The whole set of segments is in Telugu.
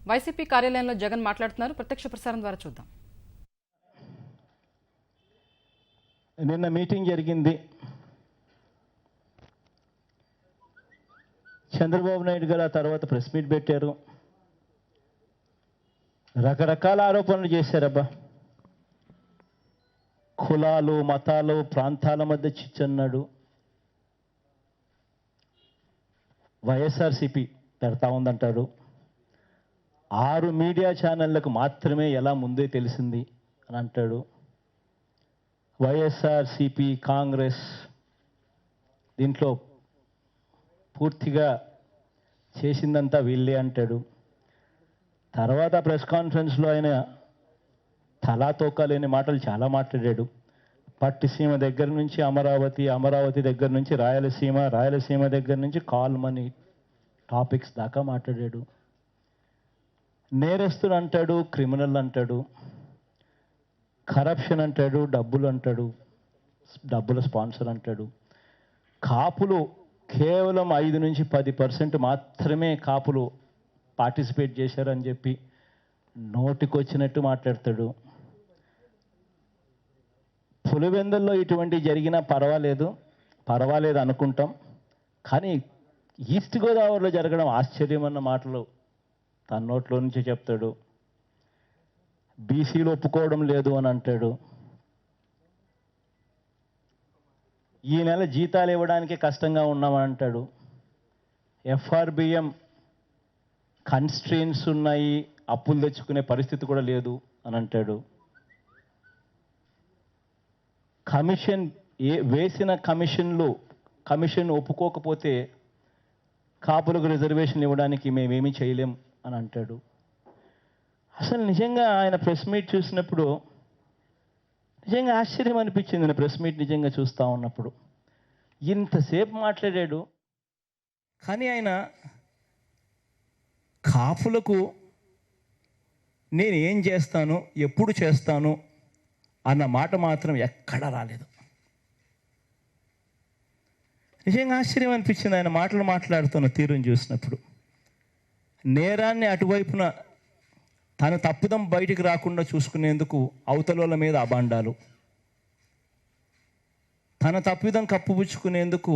వైసీపీ కార్యాలయంలో జగన్ మాట్లాడుతున్నారు. ప్రత్యక్ష ప్రసారం ద్వారా చూద్దాం. నిన్న మీటింగ్ జరిగింది. చంద్రబాబు నాయుడు గారు ఆ తర్వాత ప్రెస్ మీట్ పెట్టారు. రకరకాల ఆరోపణలు చేశారబ్బా. కులాలు, మతాలు, ప్రాంతాల మధ్య చిచ్చన్నాడు. వైఎస్ఆర్సీపీ పెడతా ఉందంటాడు. 6 మీడియా ఛానళ్లకు మాత్రమే ఎలా ముందే తెలిసింది అని అంటాడు. వైఎస్ఆర్సీపీ, కాంగ్రెస్ దీంట్లో పూర్తిగా చేసిందంతా వీళ్ళే అంటాడు. తర్వాత ప్రెస్ కాన్ఫరెన్స్లో ఆయన తలాతోకా లేని మాటలు చాలా మాట్లాడాడు. పట్టిసీమ దగ్గర నుంచి అమరావతి, అమరావతి దగ్గర నుంచి రాయలసీమ, రాయలసీమ దగ్గర నుంచి కాల్మనీ టాపిక్స్ దాకా మాట్లాడాడు. నేరస్తుడు అంటాడు, క్రిమినల్ అంటాడు, కరప్షన్ అంటాడు, డబ్బులు అంటాడు, డబ్బుల స్పాన్సర్ అంటాడు. కాపులు కేవలం 5 నుంచి 10% మాత్రమే కాపులు పార్టిసిపేట్ చేశారని చెప్పి నోటికొచ్చినట్టు మాట్లాడతాడు. పులివెందుల్లో ఇటువంటి జరిగినా పర్వాలేదు అనుకుంటాం, కానీ ఈస్ట్ గోదావరిలో జరగడం ఆశ్చర్యం అన్న మాటలు తన నోట్లో నుంచి చెప్తాడు. బీసీలు ఒప్పుకోవడం లేదు అని అంటాడు. ఈ నెల జీతాలు ఇవ్వడానికి కష్టంగా ఉన్నామని అంటాడు. ఎఫ్ఆర్బిఎం కన్స్ట్రెయిన్స్ ఉన్నాయి, అప్పులు తెచ్చుకునే పరిస్థితి కూడా లేదు అని అంటాడు. కమిషన్ వేసిన కమిషన్ ఒప్పుకోకపోతే కాపులకు రిజర్వేషన్ ఇవ్వడానికి మేమేమీ చేయలేం అని అంటాడు. అసలు నిజంగా ఆయన ప్రెస్ మీట్ చూసినప్పుడు నిజంగా ఆశ్చర్యం అనిపించింది. నేను ప్రెస్ మీట్ నిజంగా చూస్తూ ఉన్నప్పుడు ఇంతసేపు మాట్లాడాడు, కానీ ఆయన కాపులకు నేను ఏం చేస్తాను, ఎప్పుడు చేస్తాను అన్న మాట మాత్రం ఎక్కడా రాలేదు. నిజంగా ఆశ్చర్యం అనిపించింది ఆయన మాటలు మాట్లాడుతున్న తీరుని చూసినప్పుడు. నేరాన్ని అటువైపున తన తప్పుదం బయటికి రాకుండా చూసుకునేందుకు అవతలోల మీద అబాండాలు, తన తప్పిదం కప్పుపుచ్చుకునేందుకు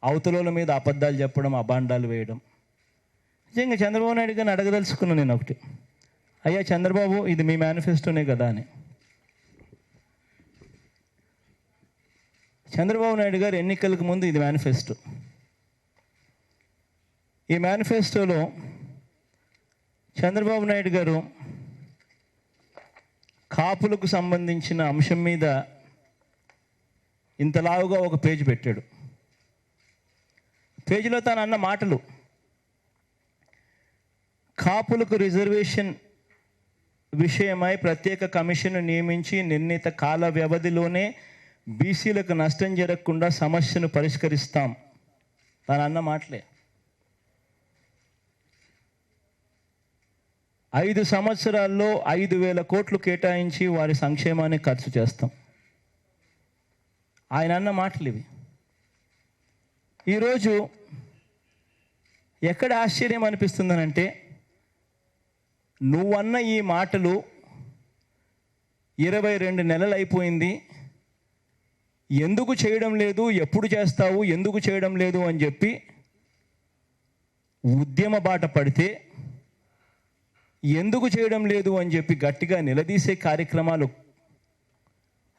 అవతలోల మీద అబద్ధాలు చెప్పడం, అబాండాలు వేయడం. నిజంగా చంద్రబాబు నాయుడు గారిని అడగదలుచుకున్నాను నేను ఒకటి. అయ్యా చంద్రబాబు, ఇది మీ మేనిఫెస్టోనే కదా అని. చంద్రబాబు నాయుడు గారు ఎన్నికలకు ముందు ఇది మేనిఫెస్టో. ఈ మేనిఫెస్టోలో చంద్రబాబు నాయుడు గారు కాపులకు సంబంధించిన అంశం మీద ఇంతలావుగా ఒక పేజీ పెట్టాడు. పేజీలో తాను అన్న మాటలు: కాపులకు రిజర్వేషన్ విషయమై ప్రత్యేక కమిషన్ నియమించి నిర్ణీత కాల వ్యవధిలోనే బీసీలకు నష్టం జరగకుండా సమస్యను పరిష్కరిస్తాం. తాను అన్న మాటలే. 5 సంవత్సరాల్లో 5,000 కోట్లు కేటాయించి వారి సంక్షేమానికి ఖర్చు చేస్తాం. ఆయన అన్న మాటలు ఇవి. ఈరోజు ఎక్కడ ఆశ్చర్యం అనిపిస్తుందనంటే, నువ్వన్న ఈ మాటలు 22 నెలలు అయిపోయింది, ఎందుకు చేయడం లేదు, ఎప్పుడు చేస్తావు, ఎందుకు చేయడం లేదు అని చెప్పి ఉద్యమ బాట పడితే, ఎందుకు చేయడం లేదు అని చెప్పి గట్టిగా నిలదీసే కార్యక్రమాలు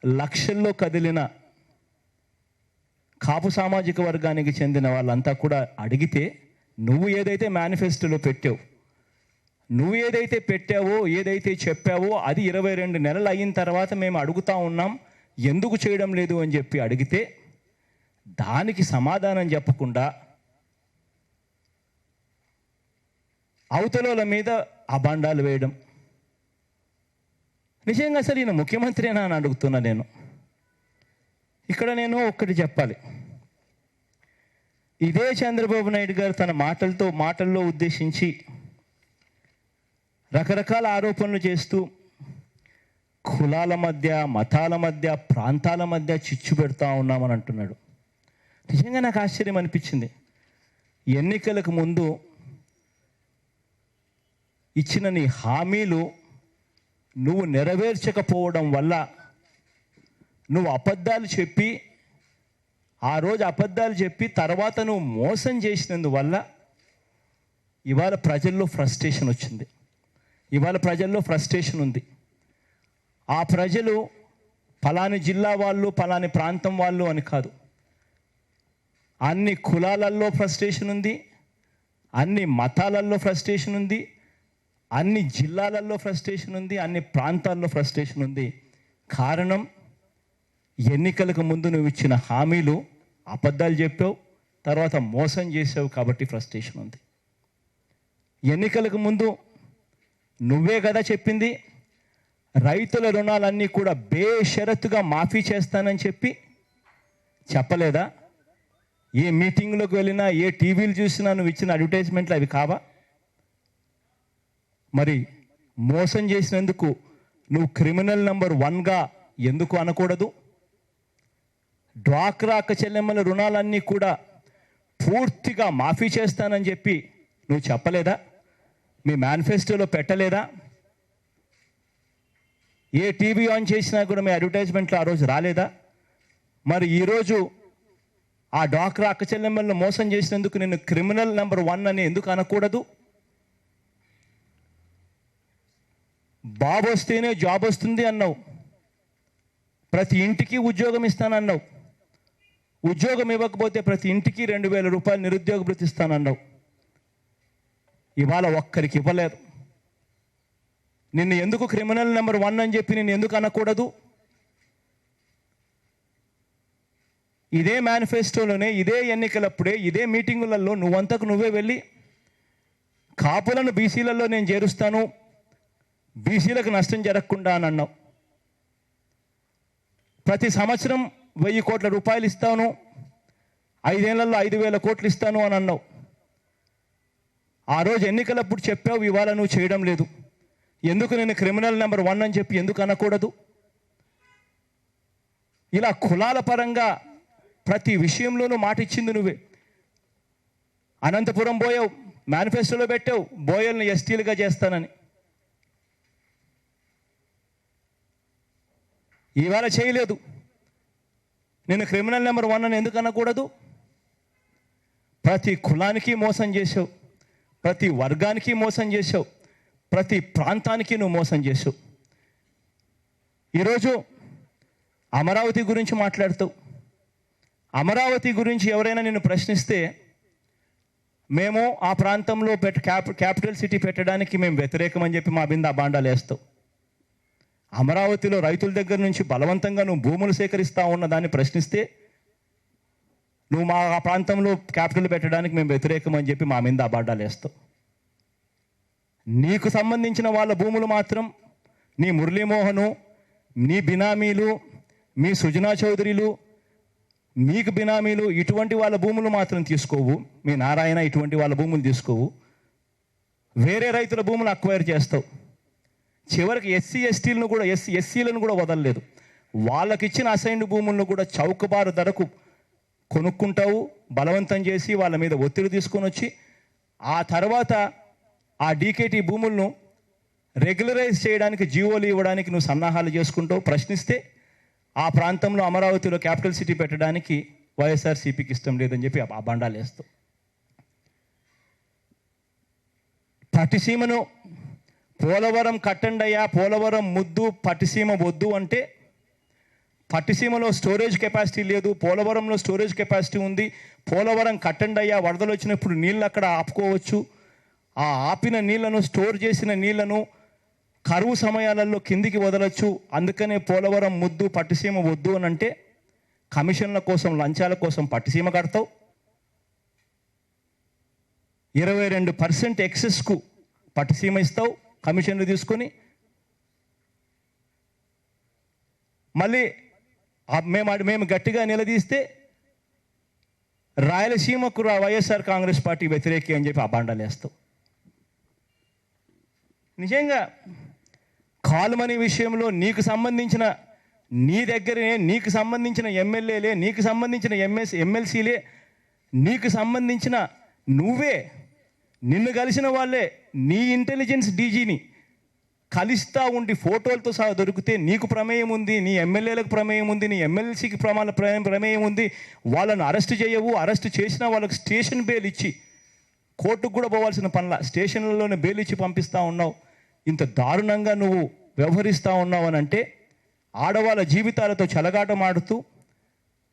లక్షల్లో కదిలిన కాపు సామాజిక వర్గానికి చెందిన వాళ్ళంతా కూడా అడిగితే, నువ్వు ఏదైతే మేనిఫెస్టోలో పెట్టావు, నువ్వు ఏదైతే పెట్టావో, ఏదైతే చెప్పావో అది 22 నెలలు అయిన తర్వాత మేము అడుగుతా ఉన్నాం, ఎందుకు చేయడం లేదు అని చెప్పి అడిగితే దానికి సమాధానం చెప్పకుండా అవతలోల మీద అబాండాలు వేయడం. నిజంగా అసలు ఈయన ముఖ్యమంత్రినా అని అడుగుతున్నా నేను. ఇక్కడ నేను ఒక్కటి చెప్పాలి. ఇదే చంద్రబాబు నాయుడు గారు తన మాటల్లో ఉద్దేశించి రకరకాల ఆరోపణలు చేస్తూ కులాల మధ్య, మతాల మధ్య, ప్రాంతాల మధ్య చిచ్చు పెడతా ఉన్నామని అంటున్నాడు. నిజంగా నాకు ఆశ్చర్యం అనిపించింది. ఎన్నికలకు ముందు ఇచ్చిన నీ హామీలు నువ్వు నెరవేర్చకపోవడం వల్ల, నువ్వు అబద్ధాలు చెప్పి ఆ రోజు అబద్ధాలు చెప్పి తర్వాత నువ్వు మోసం చేసినందువల్ల ఇవాళ ప్రజల్లో ఫ్రస్ట్రేషన్ వచ్చింది. ఇవాళ ప్రజల్లో ఫ్రస్ట్రేషన్ ఉంది. ఆ ప్రజలు ఫలాని జిల్లా వాళ్ళు, ఫలాని ప్రాంతం వాళ్ళు అని కాదు, అన్ని కులాలలో ఫ్రస్ట్రేషన్ ఉంది, అన్ని మతాలలో ఫ్రస్ట్రేషన్ ఉంది, అన్ని జిల్లాలలో ఫ్రస్ట్రేషన్ ఉంది, అన్ని ప్రాంతాల్లో ఫ్రస్ట్రేషన్ ఉంది. కారణం, ఎన్నికలకు ముందు నువ్వు ఇచ్చిన హామీలు అబద్ధాలు చెప్పావు, తర్వాత మోసం చేసావు కాబట్టి ఫ్రస్ట్రేషన్ ఉంది. ఎన్నికలకు ముందు నువ్వే కదా చెప్పింది రైతుల రుణాలన్నీ కూడా బేషరతుగా మాఫీ చేస్తానని చెప్పి, చెప్పలేదా? ఏ మీటింగ్లోకి వెళ్ళినా, ఏ టీవీలు చూసినా నువ్వు ఇచ్చిన అడ్వర్టైజ్మెంట్లు అవి కావా? మరి మోసం చేసినందుకు నువ్వు క్రిమినల్ నెంబర్ 1గా ఎందుకు అనకూడదు? డ్వాక్రా అక్క చెల్లెమ్మల రుణాలన్నీ కూడా పూర్తిగా మాఫీ చేస్తానని చెప్పి నువ్వు చెప్పలేదా? మీ మేనిఫెస్టోలో పెట్టలేదా? ఏ టీవీ ఆన్ చేసినా కూడా మీ అడ్వర్టైజ్మెంట్లో ఆ రోజు రాలేదా? మరి ఈరోజు ఆ డ్వాక్రా అక్క చెల్లెమ్మలను మోసం చేసినందుకు నేను క్రిమినల్ నెంబర్ 1 అని ఎందుకు అనకూడదు? బాబు వస్తేనే జాబ్ వస్తుంది అన్నావు, ప్రతి ఇంటికి ఉద్యోగం ఇస్తానన్నావు. ఉద్యోగం ఇవ్వకపోతే ప్రతి ఇంటికి 2,000 రూపాయలు నిరుద్యోగ భృతి ఇస్తానన్నావు. ఇవాళ ఒక్కరికి ఇవ్వలేదు. నిన్ను ఎందుకు క్రిమినల్ నెంబర్ 1 అని చెప్పి నేను ఎందుకు అనకూడదు? ఇదే మేనిఫెస్టోలోనే, ఇదే ఎన్నికలప్పుడే, ఇదే మీటింగులలో నువ్వంతకు నువ్వే వెళ్ళి కాపులను బీసీలలో నేను చేరుస్తాను, బీసీలకు నష్టం జరగకుండా అని అన్నావు. ప్రతి సంవత్సరం 1,000 కోట్ల రూపాయలు ఇస్తాను, 5 ఏళ్లలో 5,000 కోట్లు ఇస్తాను అని అన్నావు. ఆ రోజు ఎన్నికలప్పుడు చెప్పావు, ఇవాళ నువ్వు చేయడం లేదు. ఎందుకు నేను క్రిమినల్ నెంబర్ 1 అని చెప్పి ఎందుకు అనకూడదు? ఇలా కులాల పరంగా ప్రతి విషయంలోనూ మాట ఇచ్చింది నువ్వే. అనంతపురం పోయావు, మేనిఫెస్టోలో పెట్టావు బోయల్ని ఎస్టీలుగా చేస్తానని. ఇవాళ చేయలేదు. నేను క్రిమినల్ నెంబర్ 1 అని ఎందుకు అనకూడదు? ప్రతి కులానికి మోసం చేసావు, ప్రతి వర్గానికి మోసం చేసావు, ప్రతి ప్రాంతానికి నువ్వు మోసం చేసావు. ఈరోజు అమరావతి గురించి మాట్లాడుతావు. అమరావతి గురించి ఎవరైనా నిన్ను ప్రశ్నిస్తే, మేము ఆ ప్రాంతంలో క్యాపిటల్ సిటీ పెట్టడానికి మేము వ్యతిరేకమని చెప్పి మా బింద బాండాలు వేస్తావు. అమరావతిలో రైతుల దగ్గర నుంచి బలవంతంగా నువ్వు భూములు సేకరిస్తా ఉన్న దాన్ని ప్రశ్నిస్తే, నువ్వు మా ఆ ప్రాంతంలో క్యాపిటల్ పెట్టడానికి మేము వ్యతిరేకమని చెప్పి మా మీద అబాండాలు వేస్తావు. నీకు సంబంధించిన వాళ్ళ భూములు మాత్రం నీ మురళీమోహను, నీ బినామీలు, మీ సుజనా చౌదరిలు, మీకు బినామీలు, ఇటువంటి వాళ్ళ భూములు మాత్రం తీసుకోవు. మీ నారాయణ ఇటువంటి వాళ్ళ భూములు తీసుకోవు. వేరే రైతుల భూములు అక్వైర్ చేస్తావు. చివరికి ఎస్సీలను కూడా వదలలేదు. వాళ్ళకి ఇచ్చిన అసైన్డ్ భూములను కూడా చౌకబారు ధరకు కొనుక్కుంటావు, బలవంతం చేసి వాళ్ళ మీద ఒత్తిడి తీసుకొని వచ్చి, ఆ తర్వాత ఆ డీకేటీ భూములను రెగ్యులరైజ్ చేయడానికి, జీవోలు ఇవ్వడానికి నువ్వు సన్నాహాలు చేసుకుంటావు. ప్రశ్నిస్తే ఆ ప్రాంతంలో అమరావతిలో క్యాపిటల్ సిటీ పెట్టడానికి వైఎస్ఆర్సీపీకి ఇష్టం లేదని చెప్పి ఆ బండాలు వేస్తావు. పట్టిసీమను పోలవరం కట్టండయ్యా, పోలవరం ముద్దు, పట్టిసీమ వద్దు అంటే, పట్టిసీమలో స్టోరేజ్ కెపాసిటీ లేదు, పోలవరంలో స్టోరేజ్ కెపాసిటీ ఉంది, పోలవరం కట్టండయ్యా, వరదలు వచ్చినప్పుడు నీళ్ళు అక్కడ ఆపుకోవచ్చు, ఆ ఆపిన నీళ్లను, స్టోర్ చేసిన నీళ్లను కరువు సమయాలలో కిందికి వదలొచ్చు, అందుకనే పోలవరం ముద్దు, పట్టిసీమ వద్దు అని అంటే, కమిషన్ల కోసం, లంచాల కోసం పట్టిసీమ కడతావు. 22% ఎక్సెస్కు పట్టిసీమ ఇస్తావు కమిషన్లు తీసుకొని. మళ్ళీ మేము గట్టిగా నిలదీస్తే రాయలసీమకు వైఎస్ఆర్ కాంగ్రెస్ పార్టీ వ్యతిరేకి అని చెప్పి అబాండాలు వేస్తావు. నిజంగా కాలుమని విషయంలో నీకు సంబంధించిన, నీ దగ్గరనే నీకు సంబంధించిన ఎమ్మెల్యేలే, నీకు సంబంధించిన ఎమ్మెల్సీలే, నీకు సంబంధించిన నువ్వే, నిన్ను కలిసిన వాళ్ళే నీ ఇంటెలిజెన్స్ డీజీని కలిస్తా ఉండి ఫోటోలతో సహా దొరికితే నీకు ప్రమేయం ఉంది, నీ ఎమ్మెల్యేలకు ప్రమేయం ఉంది, నీ ఎమ్మెల్సీకి ప్రమేయం ఉంది, వాళ్ళను అరెస్ట్ చేయవు. అరెస్ట్ చేసినా వాళ్ళకి స్టేషన్ బెయిల్ ఇచ్చి, కోర్టుకు కూడా పోవాల్సిన పనుల స్టేషన్లలోనే బెయిల్ ఇచ్చి పంపిస్తూ ఉన్నావు. ఇంత దారుణంగా నువ్వు వ్యవహరిస్తూ ఉన్నావు అని అంటే, ఆడవాళ్ళ జీవితాలతో చెలగాటమాడుతూ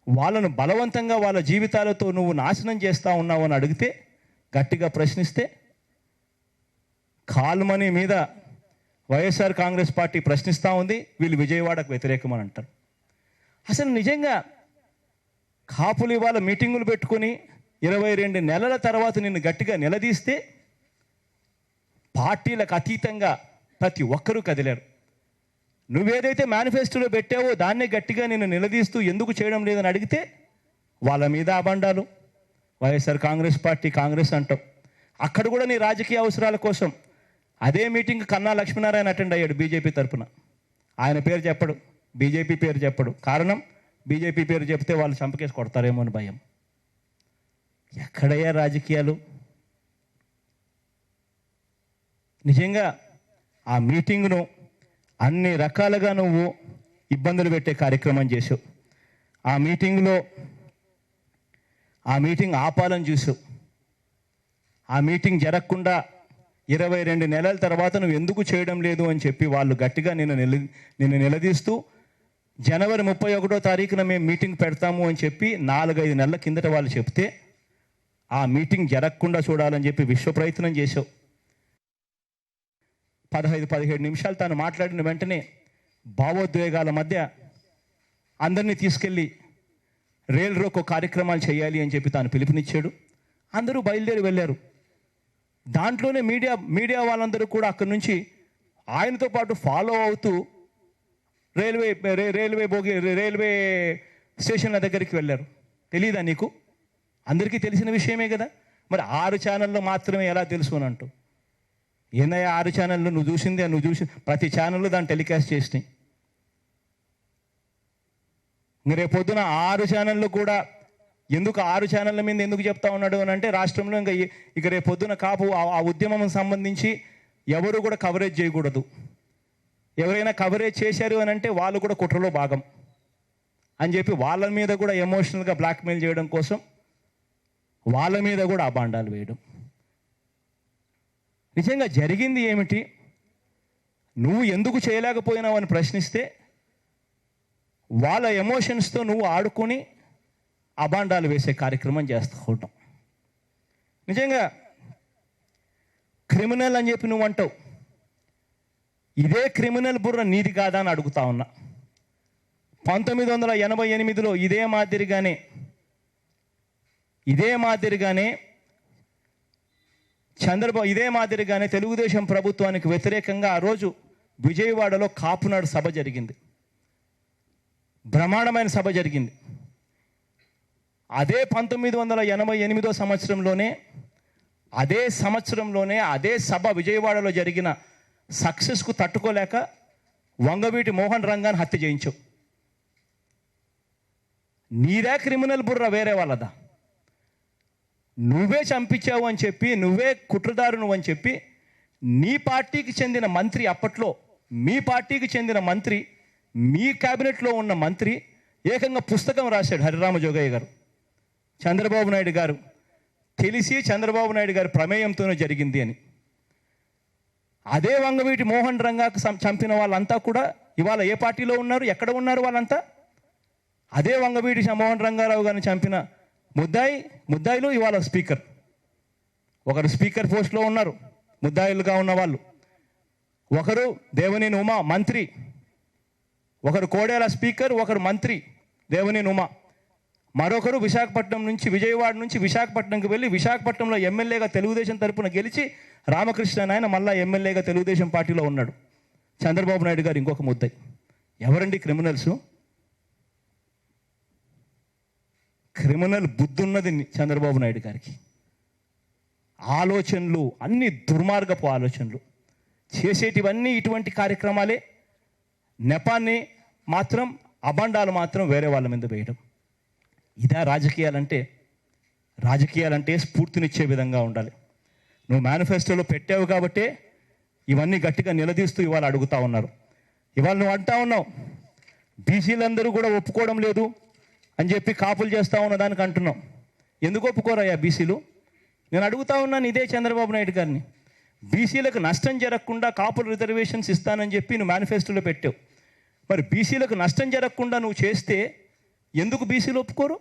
వాళ్ళను బలవంతంగా వాళ్ళ జీవితాలతో నువ్వు నాశనం చేస్తూ ఉన్నావు అని అడిగితే, గట్టిగా ప్రశ్నిస్తే, కాల్మనీ మీద వైఎస్ఆర్ కాంగ్రెస్ పార్టీ ప్రశ్నిస్తూ ఉంది, వీళ్ళు విజయవాడకు వ్యతిరేకం అని అంటారు. అసలు నిజంగా కాపులు ఇవాళ మీటింగులు పెట్టుకొని 22 నెలల తర్వాత నిన్ను గట్టిగా నిలదీస్తే పార్టీలకు అతీతంగా ప్రతి ఒక్కరూ కదిలారు. నువ్వేదైతే మేనిఫెస్టోలో పెట్టావో దాన్నే గట్టిగా నిన్ను నిలదీస్తూ ఎందుకు చేయడం లేదని అడిగితే వాళ్ళ మీద అబండాలు. వైఎస్ఆర్ కాంగ్రెస్ పార్టీ కాంగ్రెస్ అంటావు. అక్కడ కూడా నీ రాజకీయ అవసరాల కోసం అదే మీటింగ్ కన్నా లక్ష్మీనారాయణ అటెండ్ అయ్యాడు బీజేపీ తరఫున. ఆయన పేరు చెప్పడు, బీజేపీ పేరు చెప్పడు. కారణం, బీజేపీ పేరు చెప్తే వాళ్ళు చంపకేసి కొడతారేమో అని భయం. ఎక్కడయ్యా రాజకీయాలు? నిజంగా ఆ మీటింగ్ను అన్ని రకాలుగా నువ్వు ఇబ్బందులు పెట్టే కార్యక్రమం చేసావు. ఆ మీటింగ్ ఆపాలని చూసావు. ఆ మీటింగ్ జరగకుండా 22 నెలల తర్వాత నువ్వు ఎందుకు చేయడం లేదు అని చెప్పి వాళ్ళు గట్టిగా నిన్ను నిలదీస్తూ జనవరి 31వ తారీఖున మేము మీటింగ్ పెడతాము అని చెప్పి 4-5 నెలల కిందట వాళ్ళు చెప్తే ఆ మీటింగ్ జరగకుండా చూడాలని చెప్పి విశ్వ ప్రయత్నం చేసావు. 15-17 నిమిషాలు తాను మాట్లాడిన వెంటనే భావోద్వేగాల మధ్య అందరినీ తీసుకెళ్ళి రైల్ రోకో కార్యక్రమాలు చేయాలి అని చెప్పి తాను పిలుపునిచ్చాడు. అందరూ బయలుదేరి వెళ్ళారు. దాంట్లోనే మీడియా వాళ్ళందరూ కూడా అక్కడి నుంచి ఆయనతో పాటు ఫాలో అవుతూ రైల్వే స్టేషన్ల దగ్గరికి వెళ్ళారు. తెలీదా నీకు? అందరికీ తెలిసిన విషయమే కదా. మరి 6 ఛానల్లో మాత్రమే ఎలా తెలుసు అని అంటూ, ఏందయ్యా 6 ఛానళ్ళు? నువ్వు చూసి ప్రతి ఛానల్లో దాన్ని టెలికాస్ట్ చేసినాయి. రేపు పొద్దున 6 ఛానళ్ళు కూడా ఎందుకు 6 ఛానళ్ళ మీద ఎందుకు చెప్తా ఉన్నాడు అని అంటే, రాష్ట్రంలో ఇక రేపు పొద్దున కాపు ఆ ఉద్యమం సంబంధించి ఎవరు కూడా కవరేజ్ చేయకూడదు. ఎవరైనా కవరేజ్ చేశారు అని అంటే వాళ్ళు కూడా కుట్రలో భాగం అని చెప్పి వాళ్ళ మీద కూడా ఎమోషనల్గా బ్లాక్మెయిల్ చేయడం కోసం వాళ్ళ మీద కూడా అబాండాలు వేయడం. నిజంగా జరిగింది ఏమిటి? నువ్వు ఎందుకు చేయలేకపోయినావు అని ప్రశ్నిస్తే వాళ్ళ ఎమోషన్స్తో నువ్వు ఆడుకొని అబాండాలు వేసే కార్యక్రమం చేస్తూ ఉంటాం. నిజంగా క్రిమినల్ అని చెప్పి నువ్వు అంటావు. ఇదే క్రిమినల్ బుర్ర నీది కాదా అని అడుగుతా ఉన్నా. 1988లో ఇదే మాదిరిగానే తెలుగుదేశం ప్రభుత్వానికి వ్యతిరేకంగా ఆ రోజు విజయవాడలో కాపునాడు సభ జరిగింది. బ్రహ్మాండమైన సభ జరిగింది. అదే 1988 సంవత్సరంలోనే అదే సభ విజయవాడలో జరిగిన సక్సెస్కు తట్టుకోలేక వంగవీటి మోహన్ రంగాన్ని హత్య చేయించావు. నీదే క్రిమినల్ బుర్ర, వేరే వాళ్ళదా? నువ్వే చంపించావు అని చెప్పి, నువ్వే కుట్రదారును అని చెప్పి నీ పార్టీకి చెందిన మంత్రి, అప్పట్లో మీ పార్టీకి చెందిన మంత్రి, మీ క్యాబినెట్లో ఉన్న మంత్రి ఏకంగా పుస్తకం రాశాడు. హరిరామ జోగయ్య గారు, చంద్రబాబు నాయుడు గారు తెలిసి చంద్రబాబు నాయుడు గారి ప్రమేయంతోనే జరిగింది అని. అదే వంగవీటి మోహన్ రంగాకు చంపిన వాళ్ళంతా కూడా ఇవాళ ఏ పార్టీలో ఉన్నారు? ఎక్కడ ఉన్నారు వాళ్ళంతా? అదే వంగవీటి మోహన్ రంగారావు గారిని చంపిన ముద్దాయిలు ఇవాళ స్పీకర్. ఒకరు స్పీకర్ పోస్ట్లో ఉన్నారు ముద్దాయిలుగా ఉన్న వాళ్ళు. ఒకరు దేవినేని ఉమా మంత్రి, ఒకరు కోడేల స్పీకర్, ఒకరు మంత్రి దేవినేని ఉమా. మరొకరు విజయవాడ నుంచి విశాఖపట్నంకి వెళ్ళి విశాఖపట్నంలో ఎమ్మెల్యేగా తెలుగుదేశం తరపున గెలిచి రామకృష్ణ నాయన మళ్ళా ఎమ్మెల్యేగా తెలుగుదేశం పార్టీలో ఉన్నాడు. చంద్రబాబు నాయుడు గారు ఇంకొక ముద్దాయి. ఎవరండి క్రిమినల్స్? క్రిమినల్ బుద్ధి ఉన్నది చంద్రబాబు నాయుడు గారికి. ఆలోచనలు అన్ని దుర్మార్గపు ఆలోచనలు, చేసేటివన్నీ ఇటువంటి కార్యక్రమాలే. నెపాన్ని మాత్రం, అబండాలు మాత్రం వేరే వాళ్ళ మీద వేయడం. ఇదా రాజకీయాలంటే? రాజకీయాలంటే స్ఫూర్తినిచ్చే విధంగా ఉండాలి. నువ్వు మేనిఫెస్టోలో పెట్టావు కాబట్టే ఇవన్నీ గట్టిగా నిలదీస్తూ ఇవాళ అడుగుతా ఉన్నారు. ఇవాళ నువ్వు అంటా ఉన్నావు బీసీలందరూ కూడా ఒప్పుకోవడం లేదు అని చెప్పి కాపులు చేస్తూ ఉన్న దానికి అంటున్నావు. ఎందుకు ఒప్పుకోరయ్యా బీసీలు? నేను అడుగుతా ఉన్నాను ఇదే చంద్రబాబు నాయుడు గారిని. బీసీలకు నష్టం జరగకుండా కాపులు రిజర్వేషన్స్ ఇస్తానని చెప్పి నువ్వు మేనిఫెస్టోలో పెట్టావు. మరి బీసీలకు నష్టం జరగకుండా నువ్వు చేస్తే ఎందుకు బీసీలు ఒప్పుకోరు?